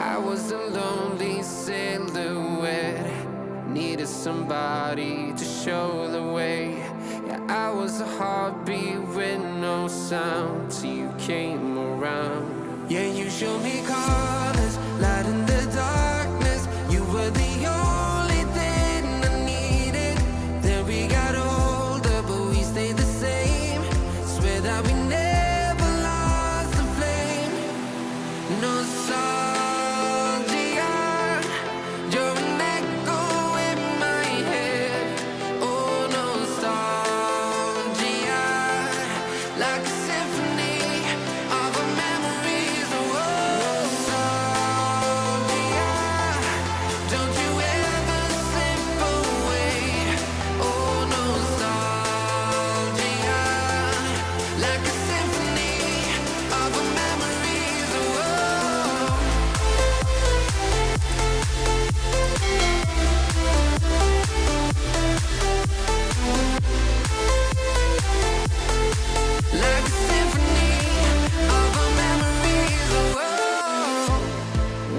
I was a lonely silhouette, needed somebody to show the way. Yeah, I was a heartbeat with no sound till you came around. Yeah, you showed me colors, light in the darkness. You were the only thing I needed. Then we got older, but we stayed the same. Swear that we never lost the flame. Nostalgia, you're an echo in my head. Oh, nostalgia, like a symphony of our memories. Oh, nostalgia, don't you ever slip away. Oh, nostalgia, like a symphony of our memories. Oh, like a symphony of our memories. Oh,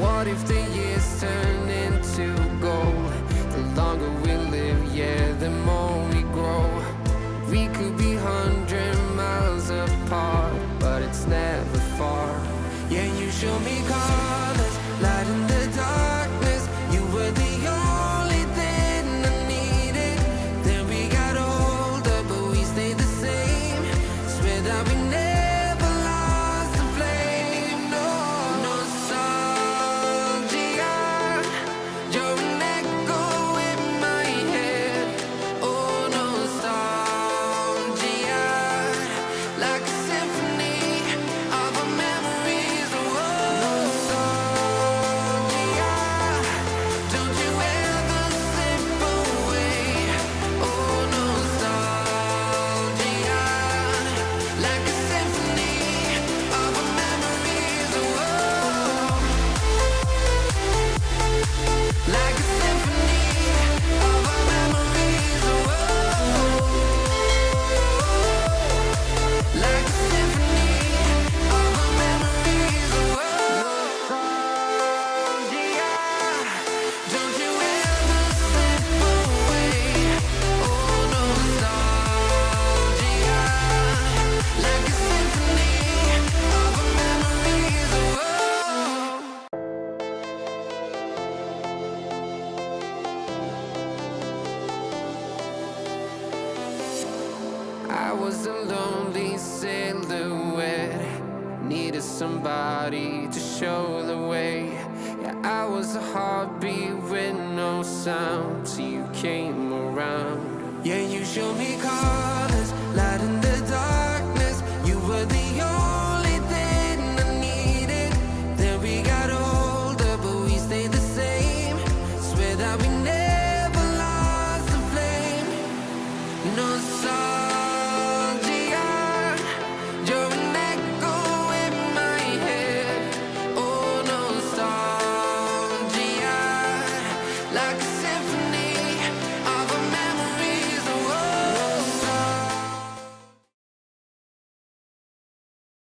what if the years turn into gold? The longer we live, yeah, the more we grow. We could be 100 miles apart, but it's never far. Yeah, you show me colors, light in the darkness. You were the only thing I needed. Then we got older, but we stayed the same. Swear that we never lost the flame. No, nostalgia, you're an echo in my head. Oh, nostalgia, like a symphony of our memories. Oh, nostalgia, don't you ever slip away. Oh, nostalgia, like a symphony of our memories. Oh, like a symphony of our memories. Oh, like a symphony of our memories. Oh, nostalgia, don't you ever slip away. Oh, nostalgia, like a symphony of our memories. Oh, I was a lonely silhouette, needed somebody to show the way. Yeah, I was a heartbeat with no sound till you came around. Yeah, you showed me colors,